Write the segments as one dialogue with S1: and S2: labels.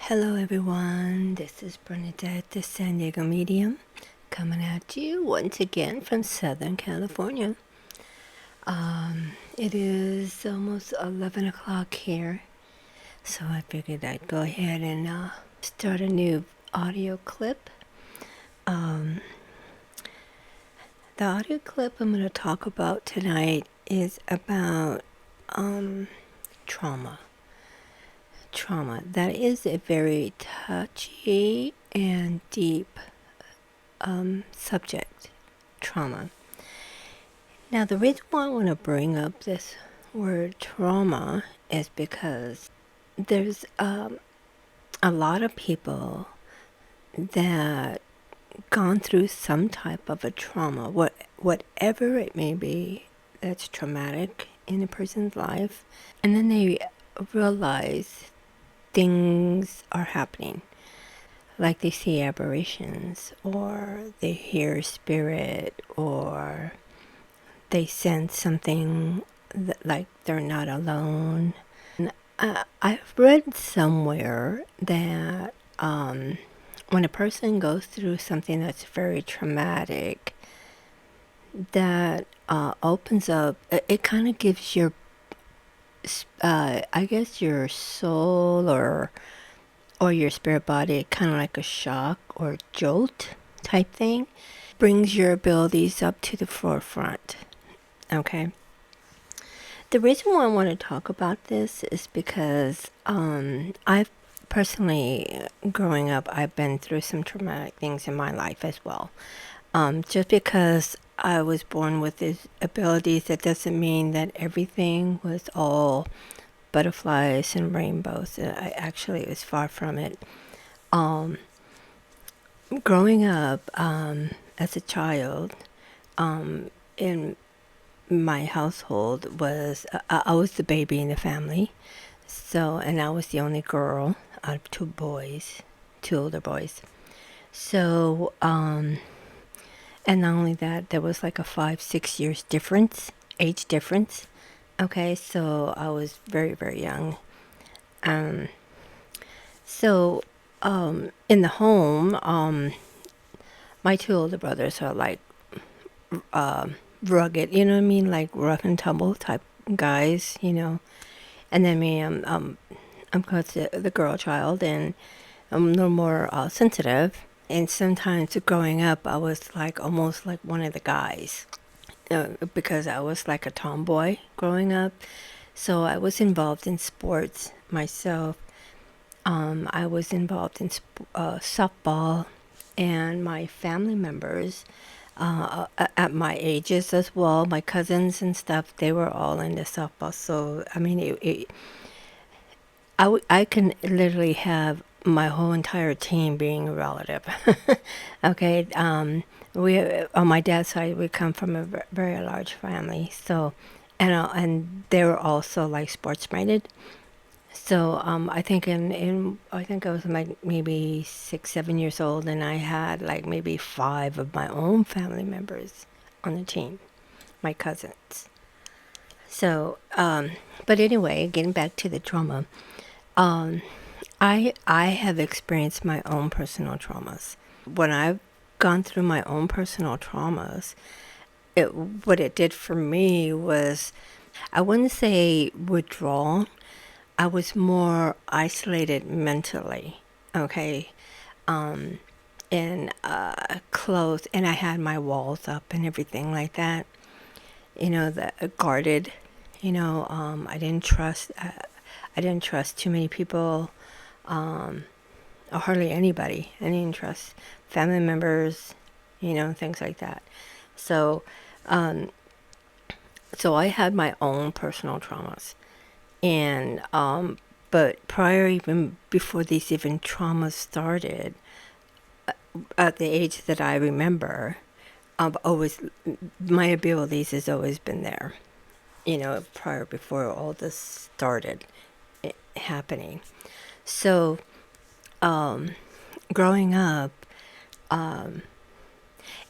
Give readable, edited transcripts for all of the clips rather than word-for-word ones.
S1: Hello everyone, this is Bernadette, the San Diego Medium, coming at you once again from Southern California. It is almost 11 o'clock here, so I figured I'd go ahead and start a new audio clip. The audio clip I'm going to talk about tonight is about trauma. That is a very touchy and deep subject, trauma. Now, the reason why I want to bring up this word trauma is because there's a lot of people that gone through some type of a trauma, whatever it may be, that's traumatic in a person's life, and then they realize things are happening, like they see aberrations, or they hear spirit, or they sense something like they're not alone. And I've read somewhere that when a person goes through something that's very traumatic, that opens up, it kind of gives your I guess your soul or your spirit body kind of like a shock or jolt type thing, brings your abilities up to the forefront. Okay. The reason why I want to talk about this is because I've personally, growing up, I've been through some traumatic things in my life as well. Just because I was born with these abilities, that doesn't mean that everything was all butterflies and rainbows. Actually, it was far from it. Growing up as a child, in my household was I was the baby in the family, and I was the only girl out of two older boys. So, and not only that, there was like a 5-6 years age difference. Okay, so I was very, very young. So in the home, my two older brothers are like rugged, you know what I mean, like rough and tumble type guys, And then me, I'm called the girl child, and I'm a little more sensitive. And sometimes growing up, I was like almost like one of the guys, because I was like a tomboy growing up. So I was involved in sports myself. I was involved in softball, and my family members at my ages as well, my cousins and stuff, they were all into softball. So, I mean, I can literally have my whole entire team being a relative. Okay, we on my dad's side, we come from a very large family. So, and they were also like sports minded. So I think I think I was like maybe 6-7 years old, and I had like maybe 5 of my own family members on the team, my cousins. So, but anyway, getting back to the trauma, I have experienced my own personal traumas. When I've gone through my own personal traumas, what it did for me was, I wouldn't say withdrawal. I was more isolated mentally, okay, and closed, and I had my walls up and everything like that. The guarded. I didn't trust too many people, or hardly anybody. I didn't trust family members, things like that. So, so I had my own personal traumas. And but even before these even traumas started, at the age that I remember, I've always, my abilities has always been there, before all this started happening. So growing up,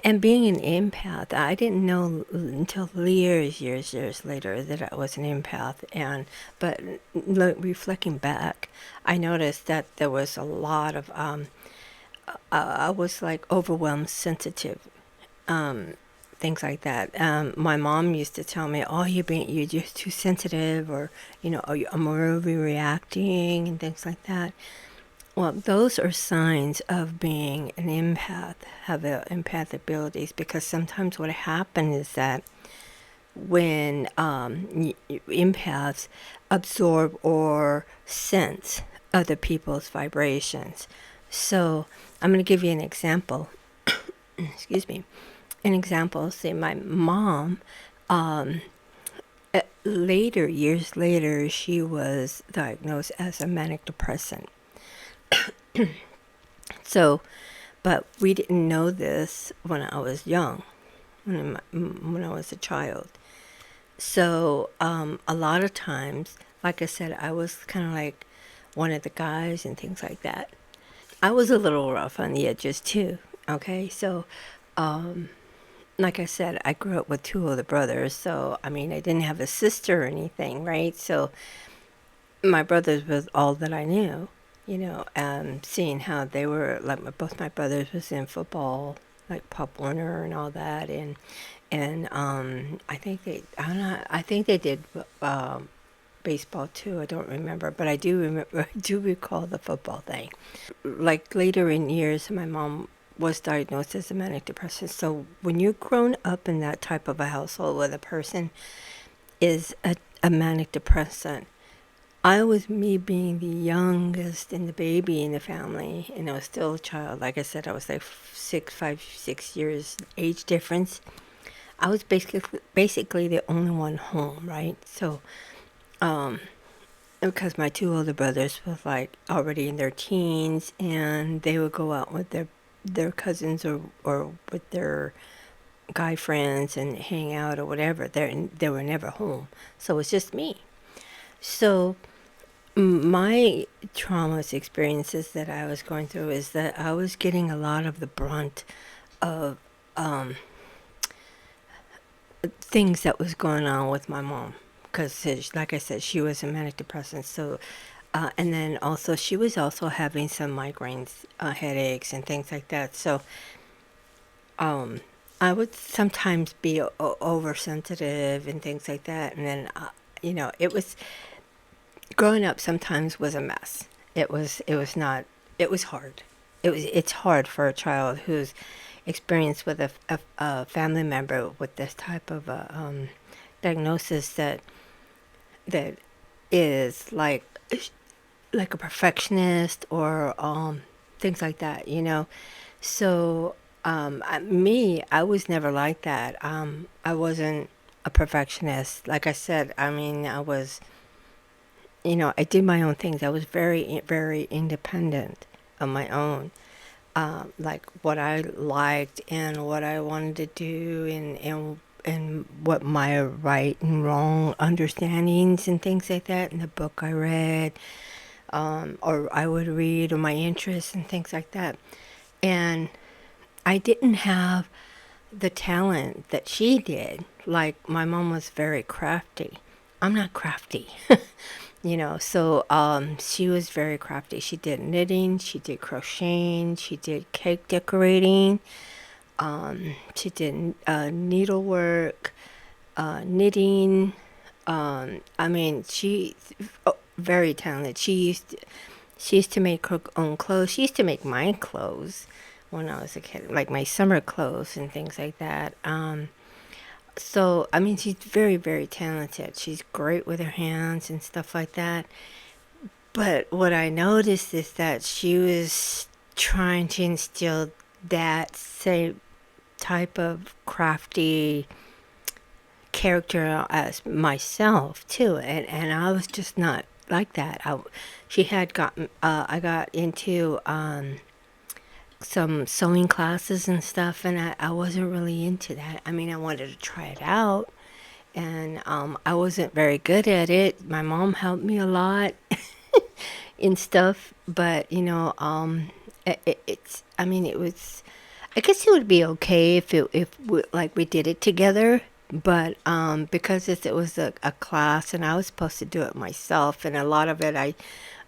S1: And being an empath, I didn't know until years later that I was an empath. But reflecting back, I noticed that there was a lot of I was like overwhelmed, sensitive, things like that. My mom used to tell me, "Oh, you're just too sensitive," or "Oh, I'm overreacting," and things like that. Well, those are signs of being an empath, have empath abilities, because sometimes what happens is that when empaths absorb or sense other people's vibrations. So I'm going to give you an example. Excuse me. An example, say my mom, years later, she was diagnosed as a manic depressant. So, but we didn't know this when I was young, when I was a child. So, a lot of times, like I said, I was kind of like one of the guys and things like that. I was a little rough on the edges too. Okay, so like I said, I grew up with two older brothers, so I mean, I didn't have a sister or anything, right? So my brothers was all that I knew, seeing how they were like both my brothers was in football, like Pop Warner and all that, and I don't know, I think they did baseball too. I don't remember, but I do remember. I do recall the football thing. Like later in years, my mom was diagnosed as a manic depressive. So when you're grown up in that type of a household where the person is a manic depressant, I was me being the youngest and the baby in the family, and I was still a child. Like I said, I was like 6 years age difference. I was basically the only one home, right? So, because my two older brothers was like already in their teens, and they would go out with their cousins or with their guy friends and hang out or whatever. They were never home, so it's just me. So my traumas experiences that I was going through is that I was getting a lot of the brunt of things that was going on with my mom, because like I said, she was a manic depressant. So and then also she was also having some migraines, headaches and things like that. So I would sometimes be oversensitive and things like that. And then it was growing up sometimes was a mess. It was not, it was hard. It's hard for a child who's experienced with a family member with this type of diagnosis that is like a perfectionist or things like that. So I was never like that. I wasn't a perfectionist. Like I said, I mean, I did my own things. I was very, very independent of my own. Like what I liked and what I wanted to do, and what my right and wrong understandings and things like that, and the book I read, or I would read, or my interests and things like that. And I didn't have the talent that she did. Like my mom was very crafty. I'm not crafty. So she was very crafty. She did knitting, she did crocheting, she did cake decorating, she did needlework, knitting. I mean, she very talented. She used to make her own clothes. She used to make my clothes when I was a kid, like my summer clothes and things like that. So, I mean, she's very, very talented. She's great with her hands and stuff like that. But what I noticed is that she was trying to instill that same type of crafty character as myself too, and I was just not like that. I got into some sewing classes and stuff, and I wasn't really into that. I mean, I wanted to try it out, and I wasn't very good at it. My mom helped me a lot in stuff, but it's, I mean, it was, I guess it would be okay if we did it together, but because it was a class and I was supposed to do it myself, and a lot of it I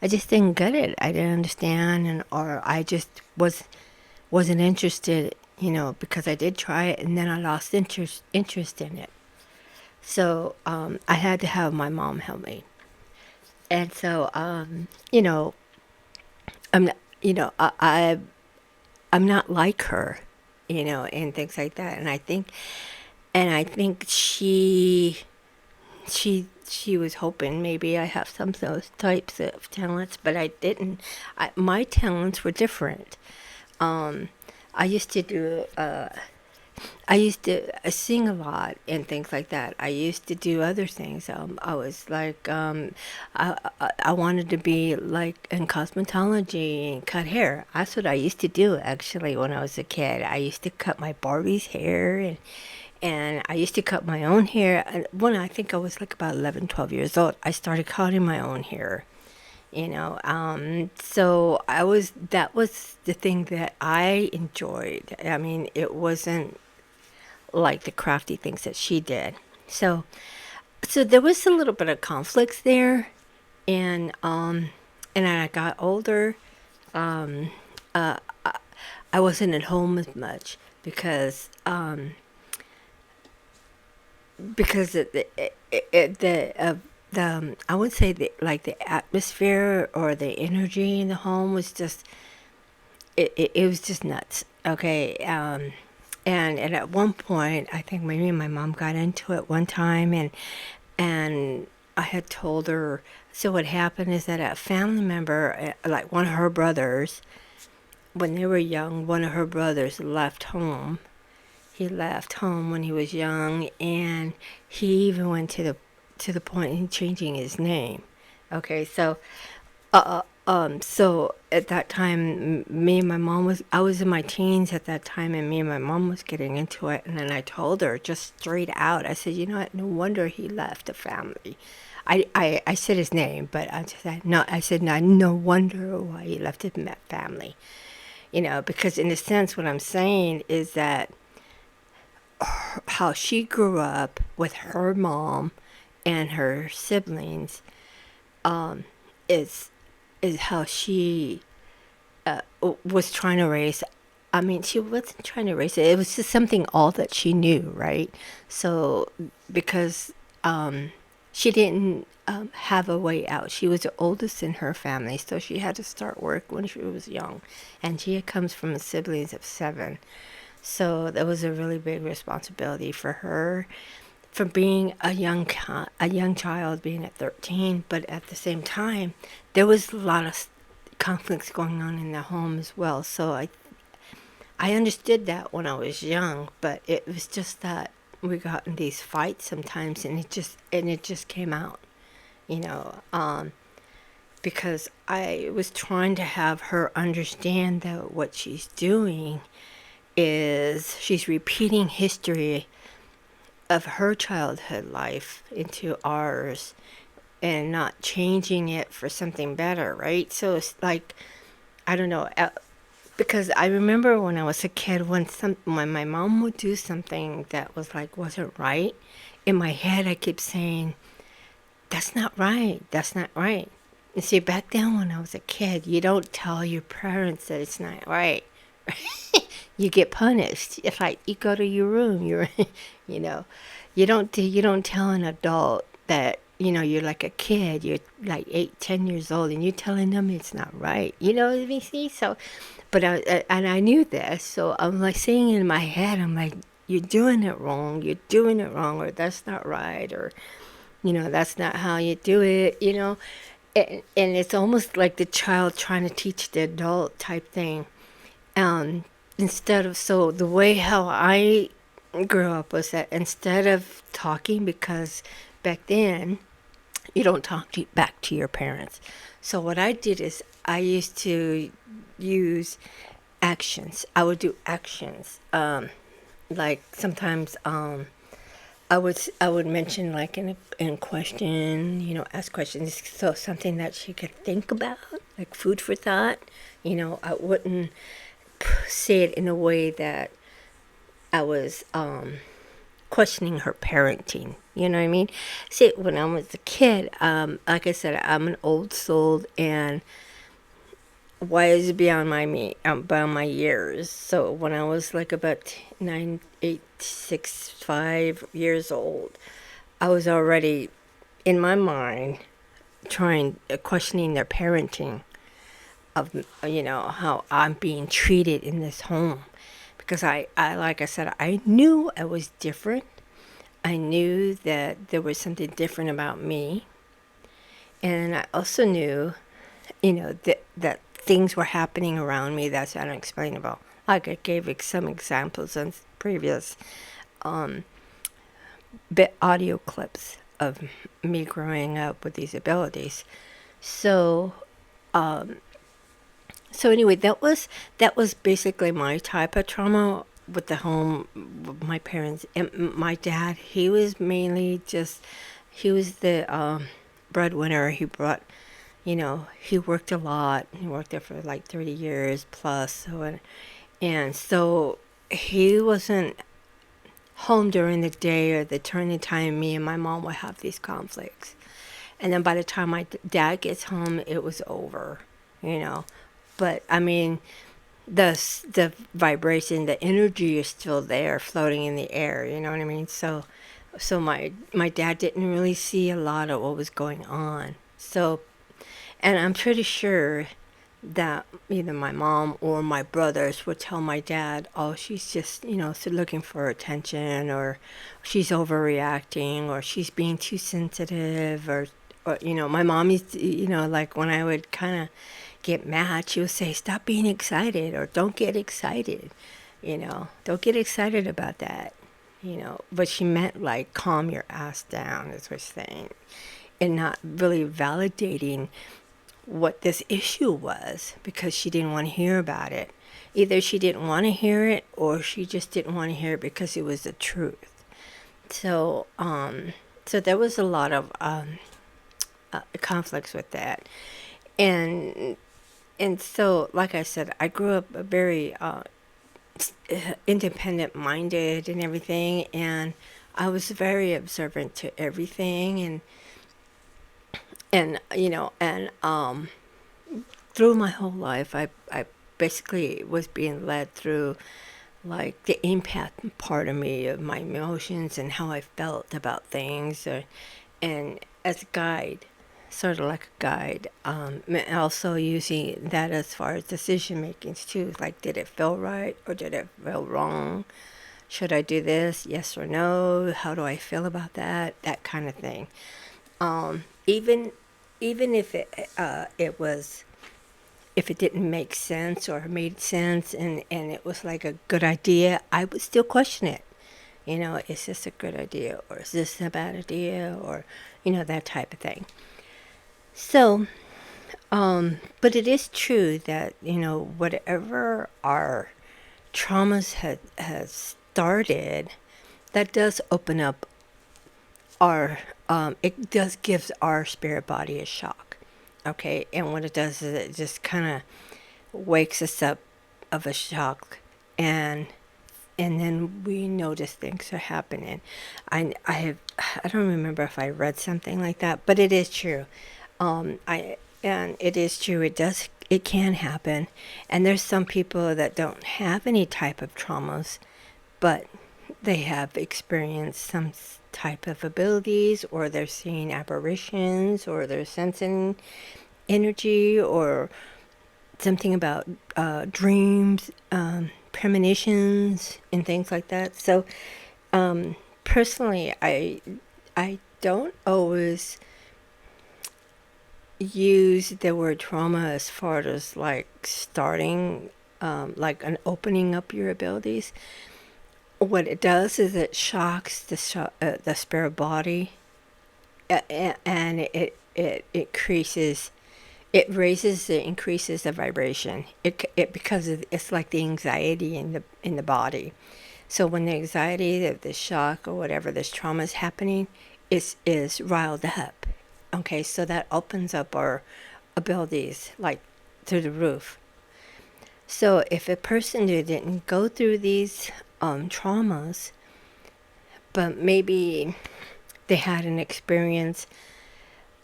S1: just didn't get it. I didn't understand, and or I just wasn't interested, because I did try it and then I lost interest in it. So I had to have my mom help me, and so I'm not, I'm not like her, and things like that. And I think she was hoping maybe I have some of those types of talents, but I didn't. My talents were different. Um, I used to do. I used to sing a lot and things like that. I used to do other things. I was like, I wanted to be like in cosmetology and cut hair. That's what I used to do actually when I was a kid. I used to cut my Barbie's hair and I used to cut my own hair. And when I think I was like about 11, 12 years old, I started cutting my own hair. So that was the thing that I enjoyed. I mean, it wasn't like the crafty things that she did. So there was a little bit of conflicts there, and as I got older, I wasn't at home as much because the I would say the atmosphere or the energy in the home was just it was just nuts. Okay. And at one point, I think maybe my mom got into it one time, and I had told her. So what happened is that a family member, like one of her brothers, when they were young, one of her brothers left home. He left home when he was young, and he even went to the point in changing his name. Okay, so at that time, me and my mom I was in my teens at that time, and me and my mom was getting into it. And then I told her just straight out, I said, you know what, no wonder he left the family. I said his name, but I just said, no, I said, no wonder why he left his family. Because in a sense, what I'm saying is that how she grew up with her mom and her siblings is how she was trying to raise. I mean, she wasn't trying to raise it. It was just something all that she knew, right? So because she didn't have a way out. She was the oldest in her family, so she had to start work when she was young, and she comes from siblings of 7. So that was a really big responsibility for her, for being a young child, being at 13. But at the same time, there was a lot of conflicts going on in the home as well. So I understood that when I was young, but it was just that we got in these fights sometimes, and it just came out, you know, because I was trying to have her understand that what she's doing is she's repeating history of her childhood life into ours and not changing it for something better, right? So it's like, I don't know, because I remember when I was a kid, when my mom would do something that wasn't right, in my head I kept saying, that's not right, that's not right. And see, back then when I was a kid, you don't tell your parents that it's not right. You get punished. It's like you go to your room. You know, you don't tell an adult that you're like a kid. You're like 8, 10 years old, and you're telling them it's not right. You know what I mean? See, so, but and I knew this, so I'm like saying in my head, I'm like, you're doing it wrong. You're doing it wrong, or that's not right, or that's not how you do it. And it's almost like the child trying to teach the adult type thing. um, Instead of, so the way how I grew up was that instead of talking, because back then you don't talk back to your parents. So what I did is I used to use actions. I would do actions. Like sometimes I would mention like in question, ask questions. So something that she could think about, like food for thought. I wouldn't say it in a way that I was questioning her parenting. You know what I mean? See, when I was a kid, like I said, I'm an old soul and wise beyond beyond my years. So when I was like about 5 years old, I was already in my mind trying questioning their parenting of how I'm being treated in this home, because I like I said, I knew I was different. I knew that there was something different about me, and I also knew that things were happening around me that's unexplainable. Like I gave some examples in previous audio clips of me growing up with these abilities. So so anyway, that was basically my type of trauma with the home, with my parents. And my dad, he was mainly just, he was the breadwinner. He brought, he worked a lot. He worked there for like 30 years plus. And so he wasn't home during the day, or during the time me and my mom would have these conflicts. And then by the time my dad gets home, it was over, you know. But I mean, the vibration, the energy is still there, floating in the air. You know what I mean? So my dad didn't really see a lot of what was going on. So, and I'm pretty sure that either my mom or my brothers would tell my dad, "Oh, she's just looking for attention, or she's overreacting, or she's being too sensitive, or my mom used to, like when I would kind of get mad, she would say, "Stop being excited," or "Don't get excited," "Don't get excited about that," But she meant like calm your ass down, is what she's saying, and not really validating what this issue was, because she didn't want to hear about it. Either she didn't want to hear it, or she just didn't want to hear it because it was the truth. So there was a lot of conflicts with that, and so, like I said, I grew up a very independent minded and everything, and I was very observant to everything, and through my whole life, I basically was being led through like the empath part of me, of my emotions and how I felt about things, and as a guide, sort of like a guide. Also using that as far as decision makings too, like did it feel right or did it feel wrong? Should I do this? Yes or no? How do I feel about that? That kind of thing. Even if if it didn't make sense or made sense, and it was like a good idea, I would still question it. Is this a good idea, or is this a bad idea, or that type of thing. So, but it is true that whatever our traumas has started, that does open up our it does gives our spirit body a shock. Okay, and what it does is it just kind of wakes us up of a shock, and then we notice things are happening. I don't remember if I read something like that, but it is true. I and it is true. It can happen, and there's some people that don't have any type of traumas, but they have experienced some type of abilities, or they're seeing apparitions, or they're sensing energy, or something about dreams, premonitions, and things like that. So, personally, I don't always use the word trauma as far as like starting, like an opening up your abilities. What it does is it shocks the spirit body, and it increases, it increases the vibration. It because it's like the anxiety in the body. So when the anxiety, the shock, or whatever this trauma is happening, is riled up. Okay, so that opens up our abilities like through the roof. So if a person who didn't go through these traumas, but maybe they had an experience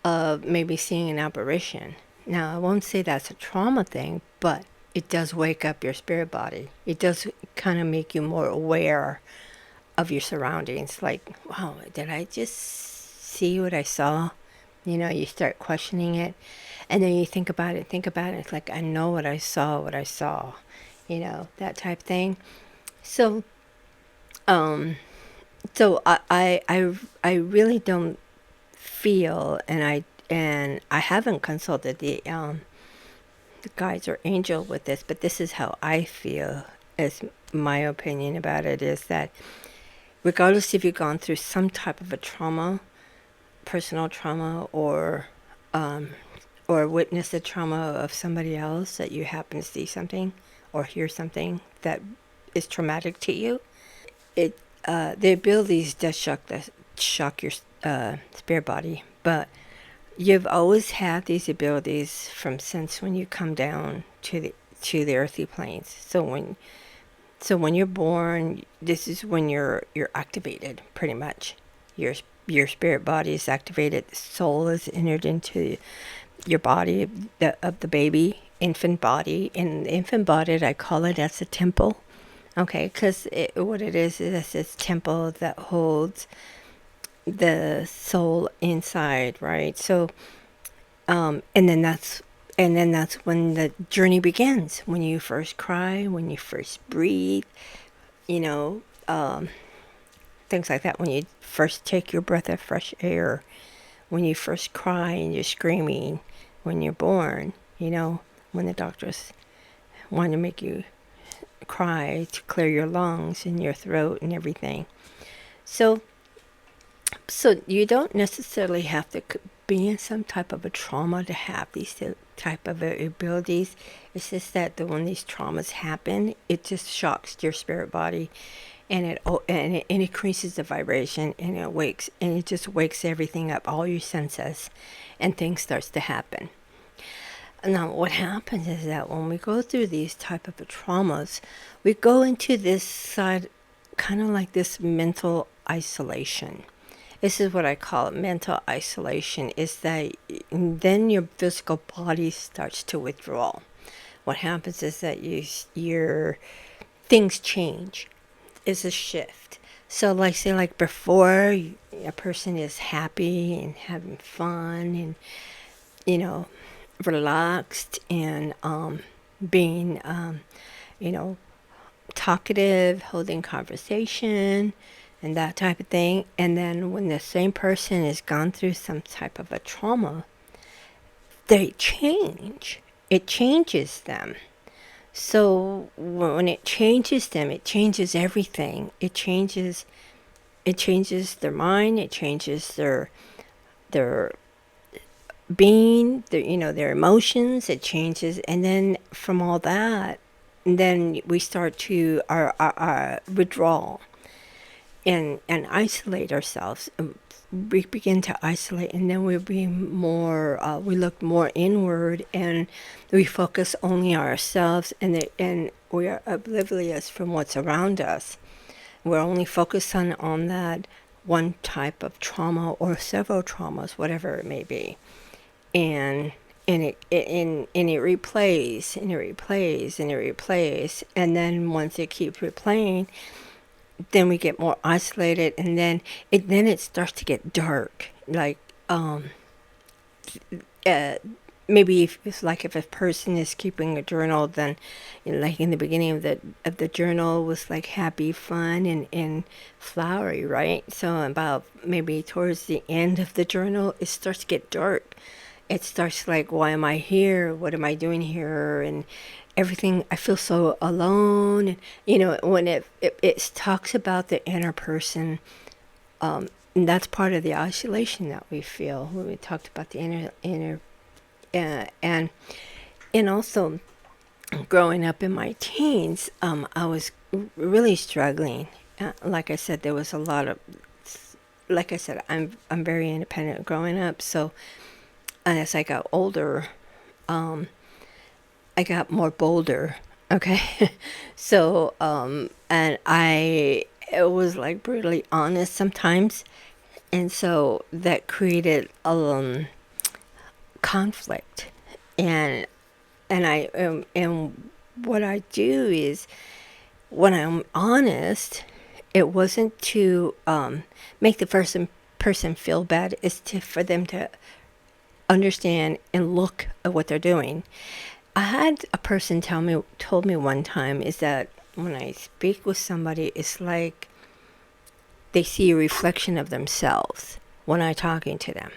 S1: of maybe seeing an apparition. Now, I won't say that's a trauma thing, but it does wake up your spirit body. It does kind of make you more aware of your surroundings. Like, wow, did I just see what I saw? You know, you start questioning it. And then you think about it. It's like, I know what I saw. You know, that type thing. So, I really don't feel, and I haven't consulted the guides or angel with this, but this is how I feel. As my opinion about it is that regardless if you've gone through some type of a trauma, personal trauma, or witness the trauma of somebody else, that you happen to see something or hear something that is traumatic to you, the abilities does shock your spirit body, but you've always had these abilities from since when you come down to the earthly planes. So when you're born, this is when you're activated, pretty much. Your spirit body is activated. The soul is entered into your body of the baby infant body. In the infant body, I call it as a temple. Okay, because what it is this temple that holds the soul inside, right? So, and then that's when the journey begins. When you first cry, when you first breathe, you know, things like that. When you first take your breath of fresh air, when you first cry and you're screaming, when you're born, you know, when the doctors want to make you cry to clear your lungs and your throat and everything. So you don't necessarily have to be in some type of a trauma to have these type of abilities. It's just that when these traumas happen, it just shocks your spirit body, and it increases the vibration, and it just wakes everything up, all your senses, and things starts to happen. Now, what happens is that when we go through these type of traumas, we go into this side, kind of like this mental isolation. This is what I call it, mental isolation, is that then your physical body starts to withdraw. What happens is that your things change. It's a shift. So like before, a person is happy and having fun and, you know, relaxed and being, you know, talkative, holding conversation, and that type of thing. And then when the same person has gone through some type of a trauma, they change. It changes them. So when it changes them, it changes everything. It changes their mind. It changes their being, their emotions. It changes, and then from all that, then we start to our withdraw and isolate ourselves. We begin to isolate, and then we look more inward, and we focus only on ourselves, and we are oblivious from what's around us. We're only focused on that one type of trauma or several traumas, whatever it may be, and it replays and it replays and it replays, and then once it keeps replaying, then we get more isolated, and then it starts to get dark. Like maybe if it's like if a person is keeping a journal, then like in the beginning of the journal was like happy, fun, and flowery, right? So about maybe towards the end of the journal, it starts to get dark. It starts like, why am I here? What am I doing here? And everything, I feel so alone. And, when it talks about the inner person, and that's part of the isolation that we feel when we talked about the inner, and also growing up in my teens, I was really struggling. Like I said, there was a lot of, like I said, I'm very independent growing up, so. And as I got older, I got more bolder. Okay. So, and it was like brutally honest sometimes. And so that created conflict. And, and what I do is when I'm honest, it wasn't to make the person feel bad. It's for them to understand and look at what they're doing. I had a person told me one time is that when I speak with somebody, it's like they see a reflection of themselves when I'm talking to them.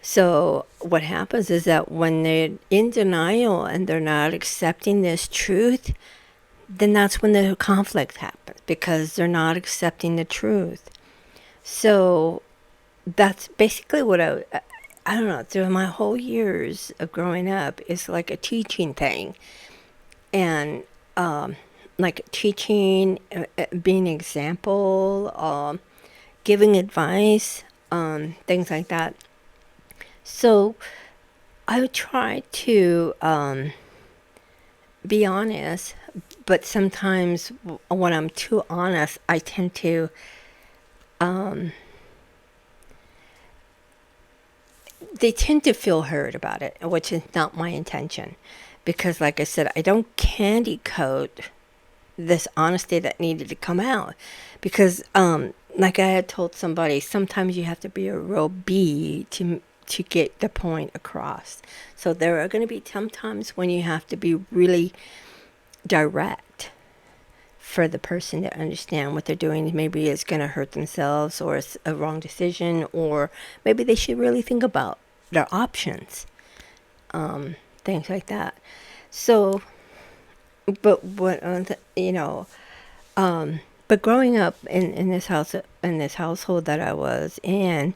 S1: So what happens is that when they're in denial and they're not accepting this truth, then that's when the conflict happens because they're not accepting the truth. So that's basically what I don't know, through my whole years of growing up, it's like a teaching thing. And like teaching, being an example, giving advice, things like that. So I would try to be honest, but sometimes when I'm too honest, I tend to they tend to feel hurt about it, which is not my intention. Because, like I said, I don't candy coat this honesty that needed to come out. Because, like I had told somebody, sometimes you have to be a real bee to get the point across. So there are going to be some times when you have to be really direct for the person to understand what they're doing. Maybe it's going to hurt themselves or it's a wrong decision, or maybe they should really think about their options, things like that. So, but what, but growing up in this house, in this household that I was in,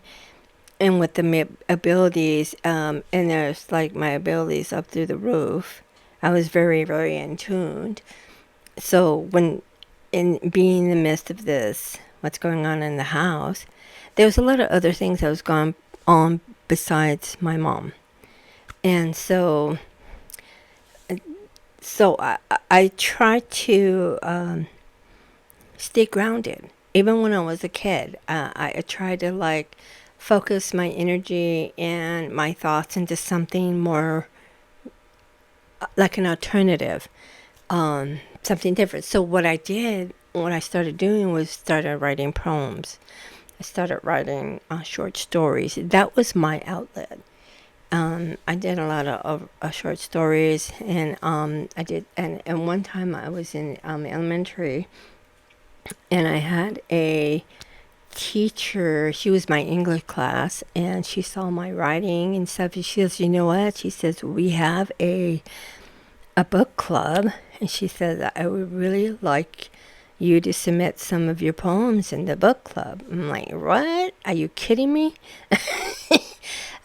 S1: and with the abilities, and there's like my abilities up through the roof, I was very, very in tuned. So when in being in the midst of this, what's going on in the house, there was a lot of other things that was going on besides my mom. And so I try to stay grounded. Even when I was a kid, I tried to like focus my energy and my thoughts into something more like an alternative, something different. So what I did, what I started doing was started writing poems. I started writing short stories. That was my outlet. I did a lot of short stories, and and one time I was in elementary, and I had a teacher. She was my English class, and she saw my writing and stuff. And she says, "You know what?" She says, "We have a book club," and she says, "I would really like you to submit some of your poems in the book club." I'm like, "What? Are you kidding me?"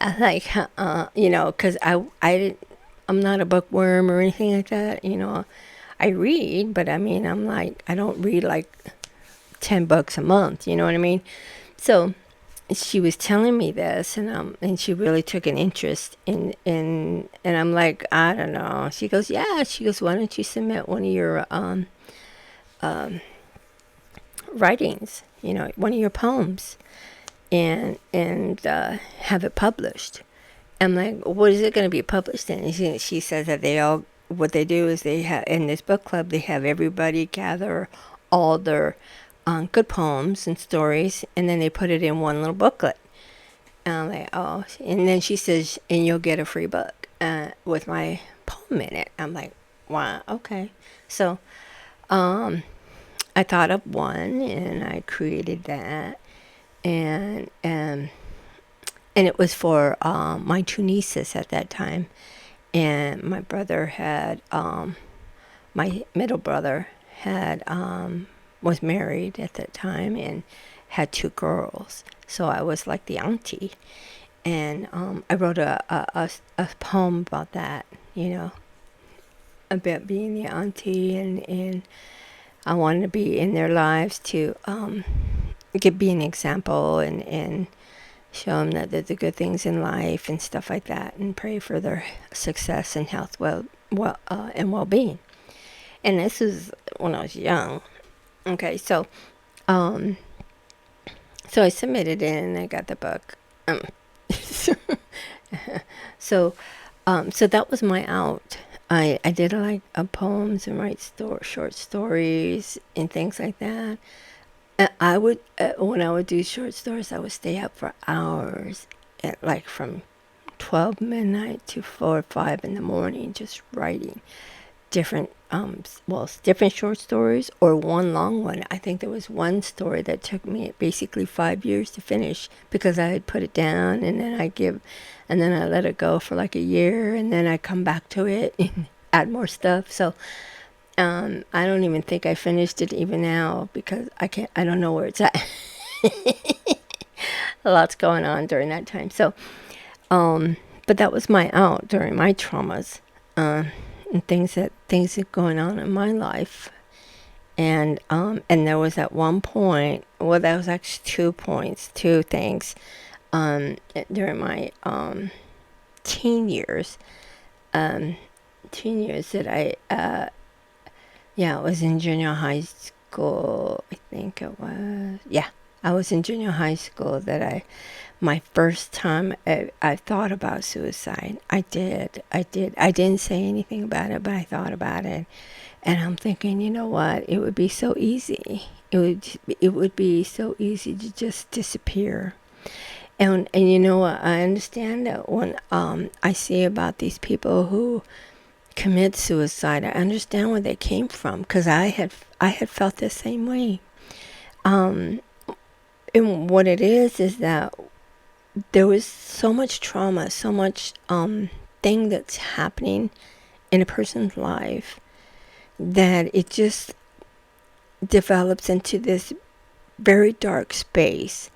S1: I like, because I'm not a bookworm or anything like that. I read, but I mean, I'm like, I don't read like 10 books a month. You know what I mean? So she was telling me this, and she really took an interest and I'm like, I don't know. She goes, yeah. She goes, why don't you submit one of your writings, one of your poems, and have it published. I'm like, what is it going to be published in? And she says that what they do is they have, in this book club, they have everybody gather all their good poems and stories, and then they put it in one little booklet. And I'm like, oh. And then she says, and you'll get a free book with my poem in it. I'm like, wow, okay. So I thought up one, and I created that. And it was for my two nieces at that time. And my brother had, my middle brother had, was married at that time and had two girls. So I was like the auntie. And I wrote a poem about that, about being the auntie, and I wanted to be in their lives to be an example and show them that there's the good things in life and stuff like that, and pray for their success and health, and well-being. And this is when I was young. Okay, um, so I submitted it and I got the book. So, so that was my out. I did like poems and write short stories and things like that. I would when I would do short stories, I would stay up for hours, at like from 12 midnight to 4 or 5 in the morning, just writing different different short stories or one long one. I think there was one story that took me basically 5 years to finish because I had put it down and then and then I let it go for like a year and then I come back to it and add more stuff. So I don't even think I finished it even now because I don't know where it's at. A lot's going on during that time. So but that was my out during my traumas. And things that going on in my life, and there was at one point, well, that was actually 2 points, two things, during my teen years, that I was in junior high school. I think it was, I was in junior high school that my first time I thought about suicide. I did. I didn't say anything about it, but I thought about it. And I'm thinking, you know what? It would be so easy. It would be so easy to just disappear. And you know what? I understand that when I see about these people who commit suicide, I understand where they came from because I had felt the same way. And what it is that there was so much trauma, so much thing that's happening in a person's life that it just develops into this very dark space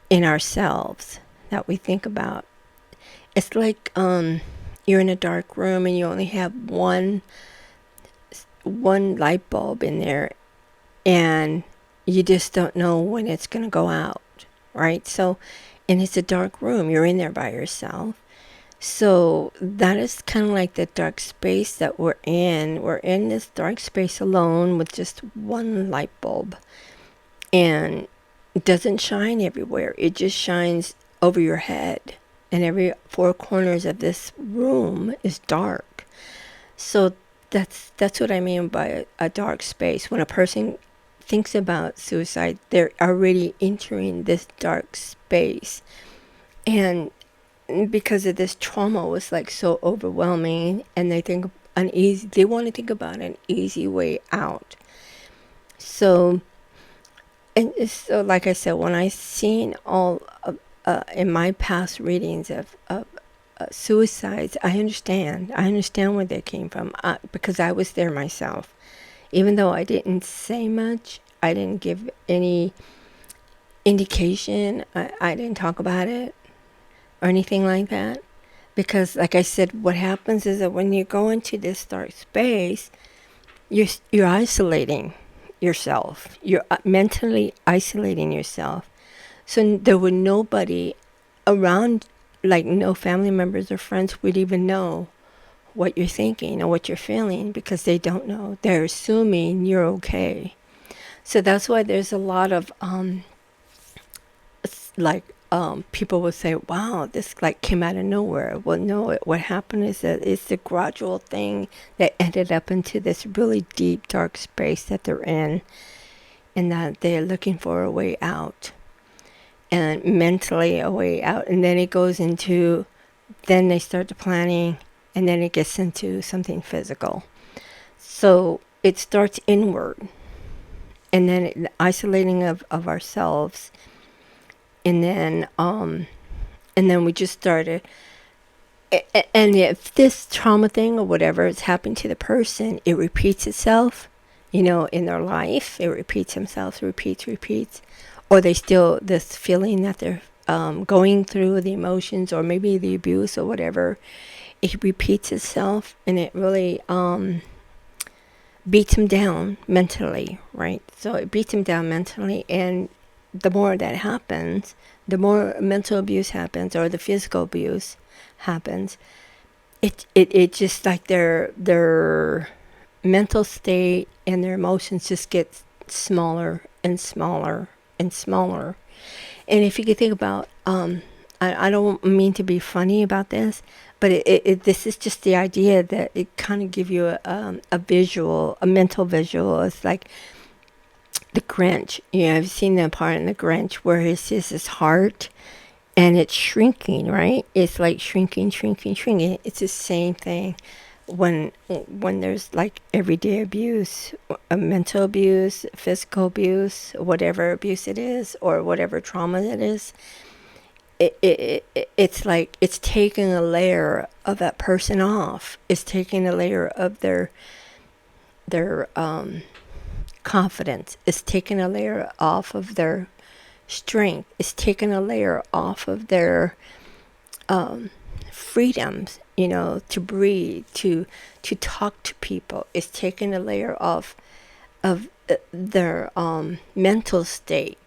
S1: in ourselves that we think about. It's like you're in a dark room and you only have one light bulb in there and you just don't know when it's going to go out, right? So, and it's a dark room. You're in there by yourself. So that is kind of like the dark space that we're in. We're in this dark space alone with just one light bulb. And it doesn't shine everywhere. It just shines over your head. And every four corners of this room is dark. So that's what I mean by a dark space. When a person thinks about suicide, they're already entering this dark space. And because of this trauma was like so overwhelming, and they want to think about an easy way out. So, and so like I said, when I seen all of, in my past readings of suicides, I understand where they came from because I was there myself. Even though I didn't say much, I didn't give any indication, I didn't talk about it or anything like that. Because like I said, what happens is that when you go into this dark space, you're isolating yourself. You're mentally isolating yourself. So there were nobody around, like no family members or friends would even know what you're thinking or what you're feeling because they don't know. They're assuming you're okay. So that's why there's a lot of people will say, wow, this like came out of nowhere. Well, no, what happened is that it's the gradual thing that ended up into this really deep, dark space that they're in, and that they're looking for a way out, and mentally a way out. And then it goes into, then they start the planning, and then it gets into something physical. So it starts inward, and then the isolating of ourselves. And then we just started, and if this trauma thing or whatever is happening to the person, it repeats itself, in their life. It repeats themselves, repeats, or they still, this feeling that they're going through the emotions or maybe the abuse or whatever, it repeats itself, and it really beats them down mentally, right? So it beats them down mentally, and the more that happens, the more mental abuse happens or the physical abuse happens. It just like their mental state and their emotions just get smaller and smaller and smaller. And if you could think about, I don't mean to be funny about this, but this is just the idea that it kind of give you a visual, a mental visual. It's like the Grinch. You know, I've seen the part in the Grinch where he sees his heart and it's shrinking, right? It's like shrinking, shrinking, shrinking. It's the same thing when there's like everyday abuse, mental abuse, physical abuse, whatever abuse it is, or whatever trauma it is. It's like it's taking a layer of that person off. It's taking a layer of their confidence. It's taking a layer off of their strength. It's taking a layer off of their freedoms, you know, to breathe, to talk to people. It's taking a layer off of their mental state.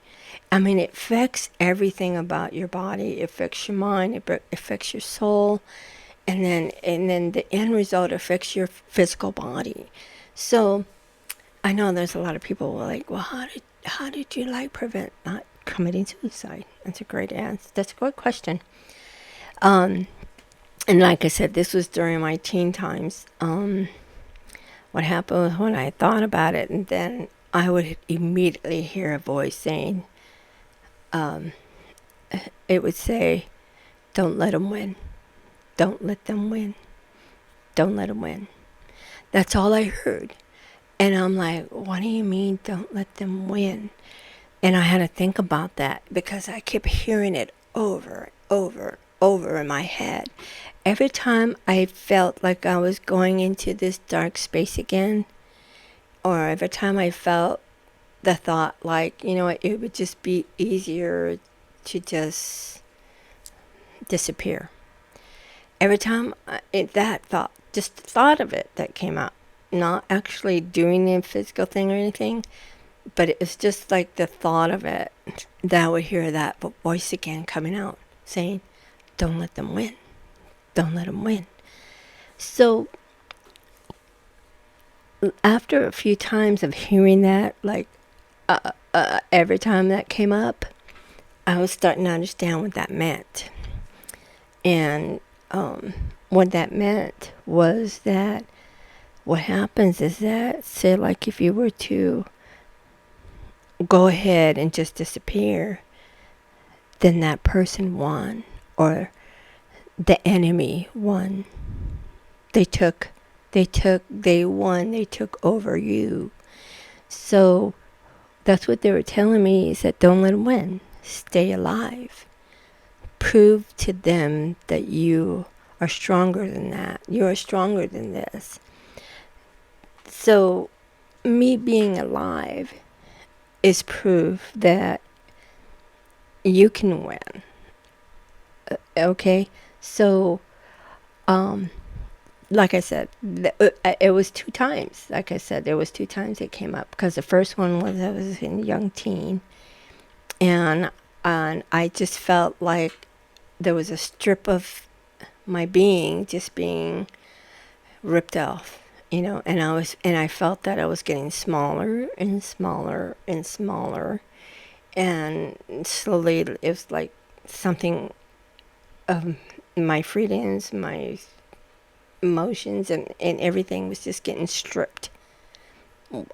S1: I mean, it affects everything about your body. It affects your mind. It affects your soul, and then the end result affects your physical body. So, I know there's a lot of people who are like, well, how did you like prevent not committing suicide? That's a great answer. That's a great question. And like I said, this was during my teen times. What happened was when I thought about it, and then I would immediately hear a voice saying, it would say, don't let them win. Don't let them win. Don't let them win. That's all I heard. And I'm like, what do you mean, don't let them win? And I had to think about that because I kept hearing it over, over, over in my head. Every time I felt like I was going into this dark space again, or every time I felt the thought like, you know, it would just be easier to just disappear. Every time that thought, just the thought of it that came out, not actually doing the physical thing or anything, but it was just like the thought of it, that I would hear that voice again coming out saying, don't let them win. Don't let them win. So after a few times of hearing that, like every time that came up, I was starting to understand what that meant. And what that meant was that what happens is that, say, like if you were to go ahead and just disappear, then that person won, or the enemy won. They won, they took over you. So that's what they were telling me, is that don't let them win. Stay alive. Prove to them that you are stronger than that. You are stronger than this. So me being alive is proof that you can win. Okay? So, like I said, it was 2 times. Like I said, there was 2 times it came up. Because the first one was I was in young teen. And I just felt like there was a strip of my being just being ripped off, you know, and I felt that I was getting smaller and smaller and smaller, and slowly it was like something of my freedoms, my emotions, and everything was just getting stripped,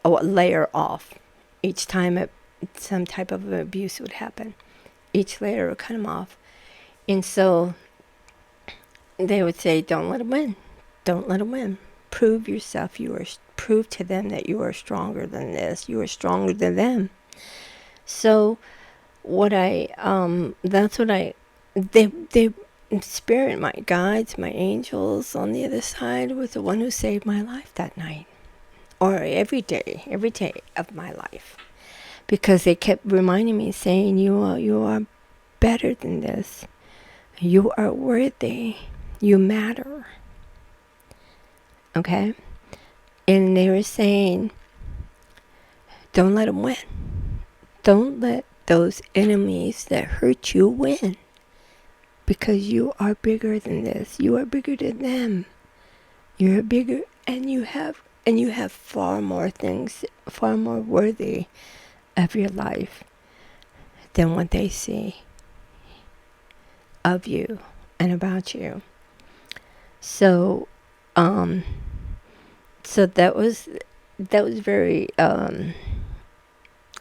S1: a layer off. Each time some type of abuse would happen, each layer would cut them off. And so they would say, don't let them win. Don't let them win. Prove yourself. Prove to them that you are stronger than this. You are stronger than them. So they spirit, my guides, my angels on the other side was the one who saved my life that night. Or every day of my life. Because they kept reminding me, saying, you are better than this. You are worthy. You matter. Okay? And they were saying, don't let them win. Don't let those enemies that hurt you win. Because you are bigger than this. You are bigger than them. You're bigger, and you have And you have far more things, far more worthy of your life than what they see of you and about you. So, so that was very,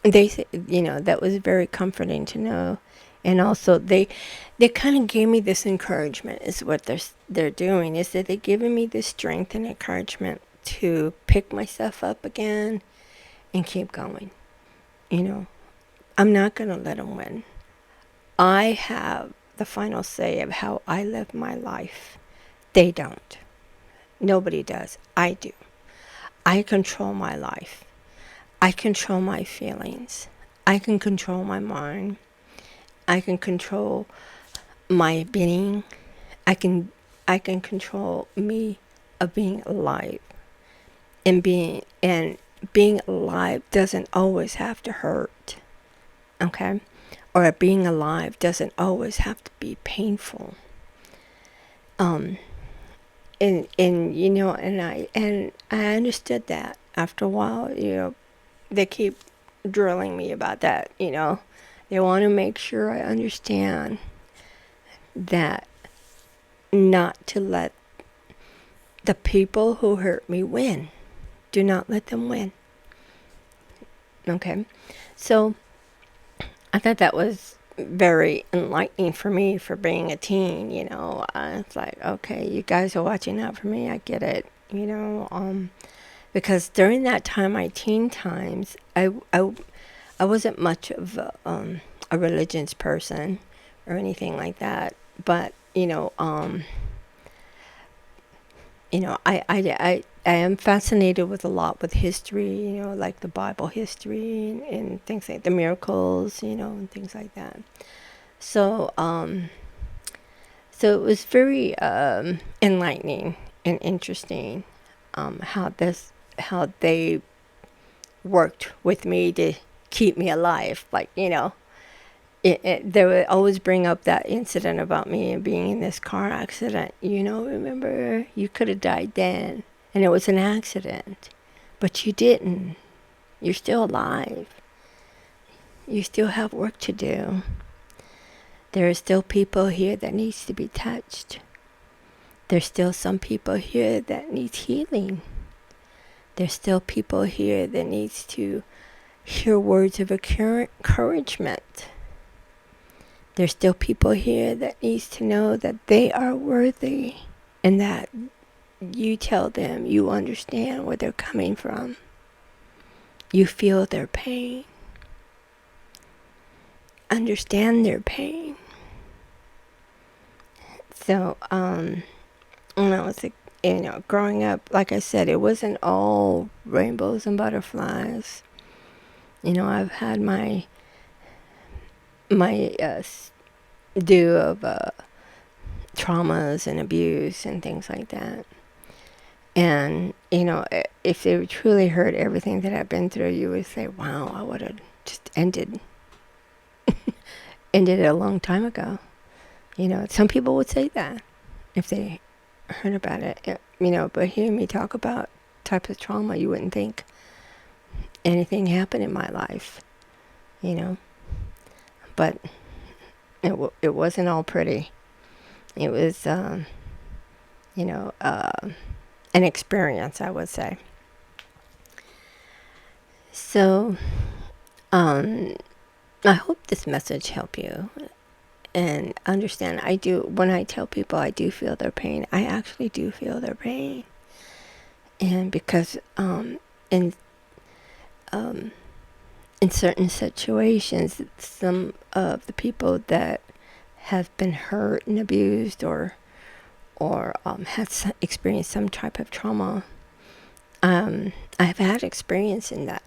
S1: they say, that was very comforting to know. And also they kind of gave me this encouragement, is what they're doing, is that they're giving me this strength and encouragement to pick myself up again and keep going. I'm not going to let them win. I have the final say of how I live my life. They don't. Nobody does. I do. I control my life. I control my feelings. I can control my mind. I can control my being. I can control me of being alive. And being alive doesn't always have to hurt. Okay? Or being alive doesn't always have to be painful. And I understood that after a while. They keep drilling me about that. They want to make sure I understand that not to let the people who hurt me win. Do not let them win. Okay? So I thought that was very enlightening for me for being a teen. It's like, okay, you guys are watching out for me. I get it. Because during that time, my teen times, I wasn't much of a religious person or anything like that. But I am fascinated with a lot with history. Like the Bible history and things like the miracles. And things like that. So so it was very enlightening and interesting how they worked with me to keep me alive. Like, they would always bring up that incident about me being in this car accident. Remember, you could have died then, and it was an accident, but you didn't. You're still alive. You still have work to do. There are still people here that needs to be touched. There's still some people here that needs healing. There's still people here that needs to hear words of encouragement. There's still people here that needs to know that they are worthy and that you tell them you understand where they're coming from. You feel their pain. Understand their pain. So, when I was growing up, like I said, it wasn't all rainbows and butterflies. I've had my due of traumas and abuse and things like that. And, if they truly heard everything that I've been through, you would say, wow, I would have just ended it a long time ago. Some people would say that if they heard about it, but hearing me talk about types of trauma, you wouldn't think anything happened in my life, but it wasn't all pretty. It was, an experience, I would say. So, I hope this message helped you and understand. When I tell people I do feel their pain, I actually do feel their pain. And because in certain situations, some of the people that have been hurt and abused or have experienced some type of trauma, I have had experience in that.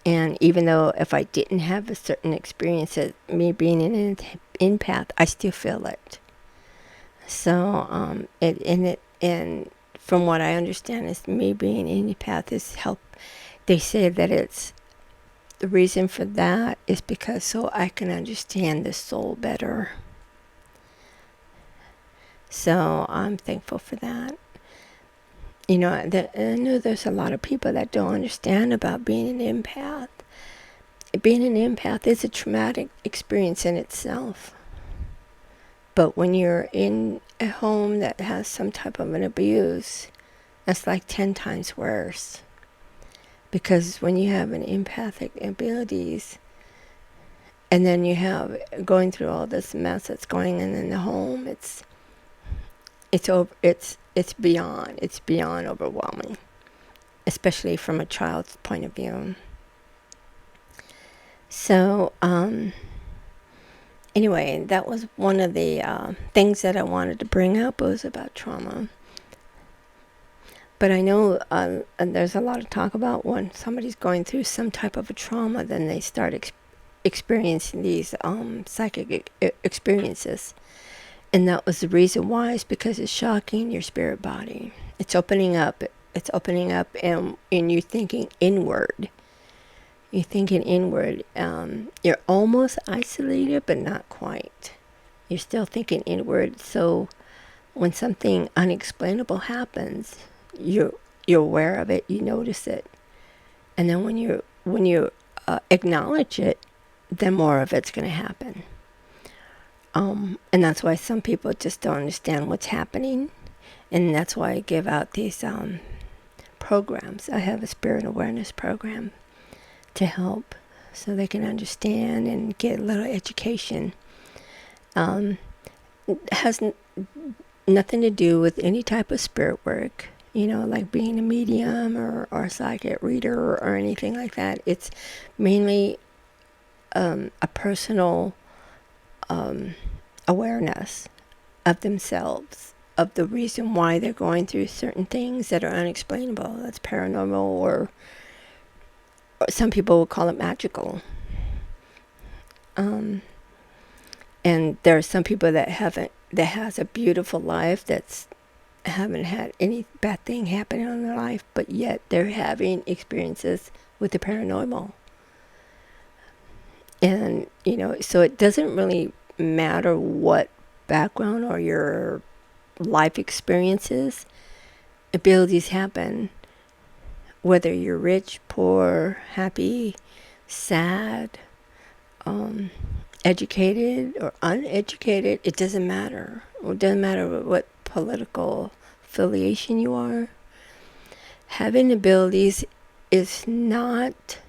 S1: And even though if I didn't have a certain experience as me being an empath, I still feel it. So, and from what I understand, is me being an empath is help. They say that it's the reason for that is because so I can understand the soul better. So I'm thankful for that. I know there's a lot of people that don't understand about being an empath. Being an empath is a traumatic experience in itself. But when you're in a home that has some type of an abuse, that's like 10 times worse. Because when you have an empathic abilities, and then you have going through all this mess that's going on in the home, it's beyond overwhelming, especially from a child's point of view. So anyway, that was one of the things that I wanted to bring up, was about trauma. But I know there's a lot of talk about when somebody's going through some type of a trauma, then they start experiencing these psychic experiences. And that was the reason why, is because it's shocking your spirit body. It's opening up, and you're thinking inward. You're thinking inward. You're almost isolated, but not quite. You're still thinking inward. So when something unexplainable happens, you're aware of it, you notice it. And then when you acknowledge it, then more of it's going to happen. And that's why some people just don't understand what's happening. And that's why I give out these programs. I have a spirit awareness program to help, so they can understand and get a little education. It has nothing to do with any type of spirit work, like being a medium or a psychic reader or anything like that. It's mainly a personal awareness of themselves, of the reason why they're going through certain things that are unexplainable. That's paranormal, or some people will call it magical. And there are some people that has a beautiful life, haven't had any bad thing happen in their life, but yet they're having experiences with the paranormal. And so it doesn't really matter what background or your life experiences. Abilities happen, whether you're rich, poor, happy, sad, educated or uneducated. It doesn't matter. It doesn't matter what political affiliation you are. Having abilities is not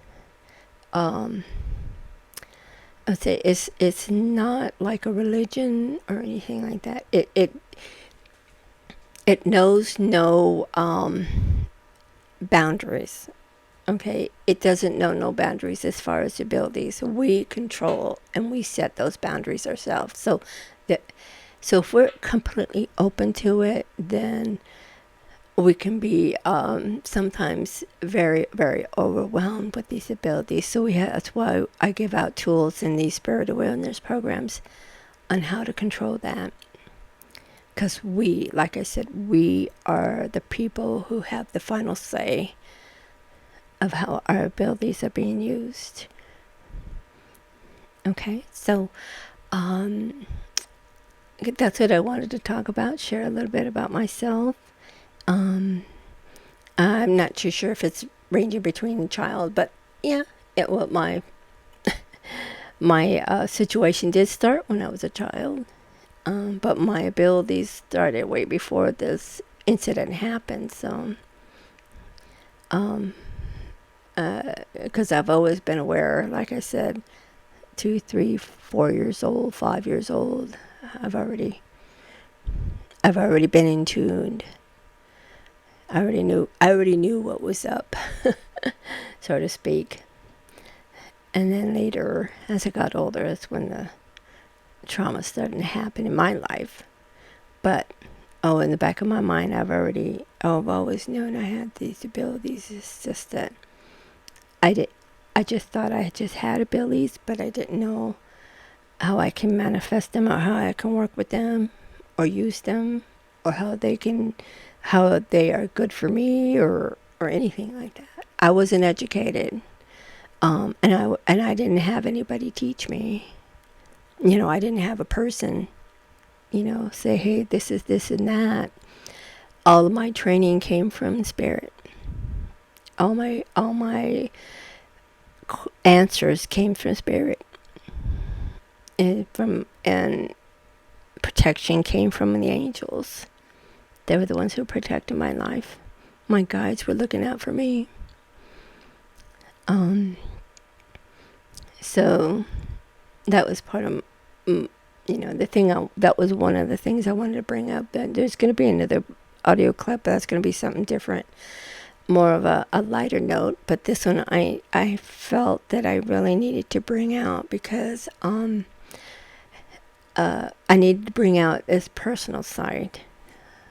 S1: I would say it's not like a religion or anything like that. It knows no boundaries. Okay, it doesn't know no boundaries as far as abilities. We control and we set those boundaries ourselves. So if we're completely open to it, then we can be sometimes very, very overwhelmed with these abilities. So that's why I give out tools in these spirit awareness programs on how to control that. Because like I said, we are the people who have the final say of how our abilities are being used. Okay, so that's what I wanted to talk about, share a little bit about myself. I'm not too sure if it's ranging between a child, but yeah, my situation did start when I was a child, but my abilities started way before this incident happened. So, because I've always been aware, like I said, 2, 3, 4 years old, 5 years old, I've already been in tuned. I already knew what was up, so to speak. And then later, as I got older, that's when the trauma started to happen in my life. But in the back of my mind, I've always known I had these abilities. It's just that I just thought I just had abilities, but I didn't know how I can manifest them, or how I can work with them or use them, or how they are good for me, or anything like that. I wasn't educated, and I didn't have anybody teach me. I didn't have a person, say, hey, this is this and that. all of my training came from spirit. All my answers came from spirit, and protection came from the angels. They were the ones who protected my life. My guides were looking out for me. So that was part of, the thing. That was one of the things I wanted to bring up. That there's going to be another audio clip, but that's going to be something different, more of a lighter note. But this one, I felt that I really needed to bring out because I needed to bring out this personal side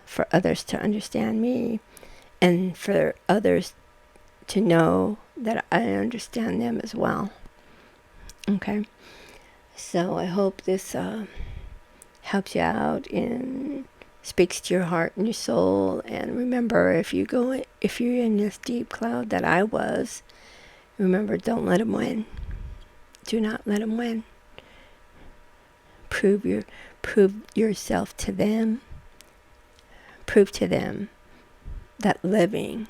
S1: for others to understand me, and for others to know that I understand them as well. Okay, so I hope this helps you out and speaks to your heart and your soul. And remember, if you're in this deep cloud that I was, remember, don't let them win. Do not let them win. Prove yourself to them. Prove to them that living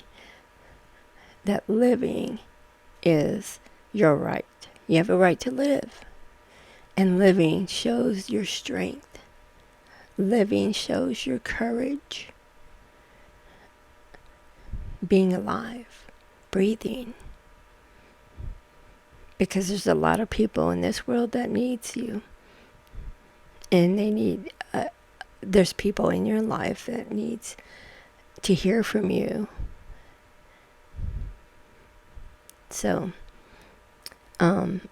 S1: is your right. You have a right to live. And living shows your strength. Living shows your courage. Being alive, breathing. Because there's a lot of people in this world that needs you. And they need, there's people in your life that needs to hear from you. So,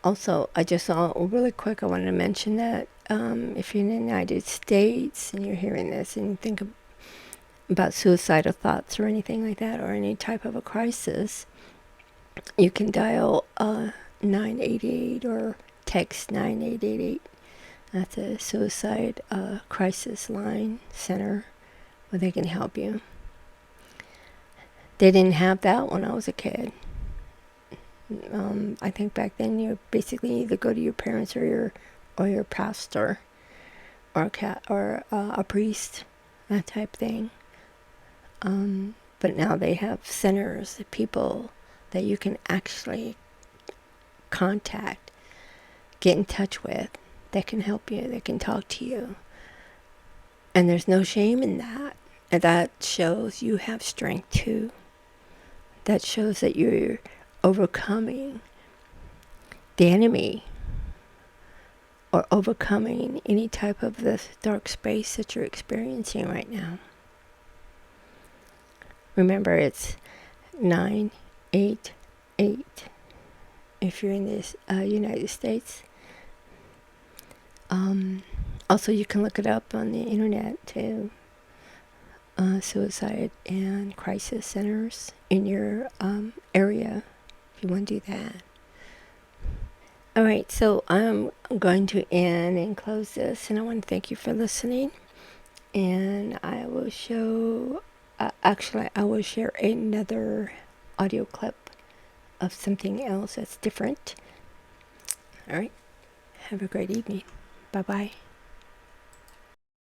S1: also, I just saw really quick, I wanted to mention that if you're in the United States and you're hearing this and you think about suicidal thoughts or anything like that, or any type of a crisis, you can dial 988 or text 9888. That's a suicide crisis line center where they can help you. They didn't have that when I was a kid. I think back then you basically either go to your parents or your pastor or a priest, that type thing. But now they have centers, people that you can actually contact, get in touch with, that can help you, that can talk to you. And there's no shame in that. And that shows you have strength too. That shows that you're overcoming the enemy, or overcoming any type of this dark space that you're experiencing right now. Remember, it's 988 if you're in the United States. Also, you can look it up on the internet too. Suicide and crisis centers in your area, if you want to do that. All right, so I'm going to end and close this, and I want to thank you for listening. And I will I will share another audio clip of something else that's different. All right, have a great evening. Bye-bye.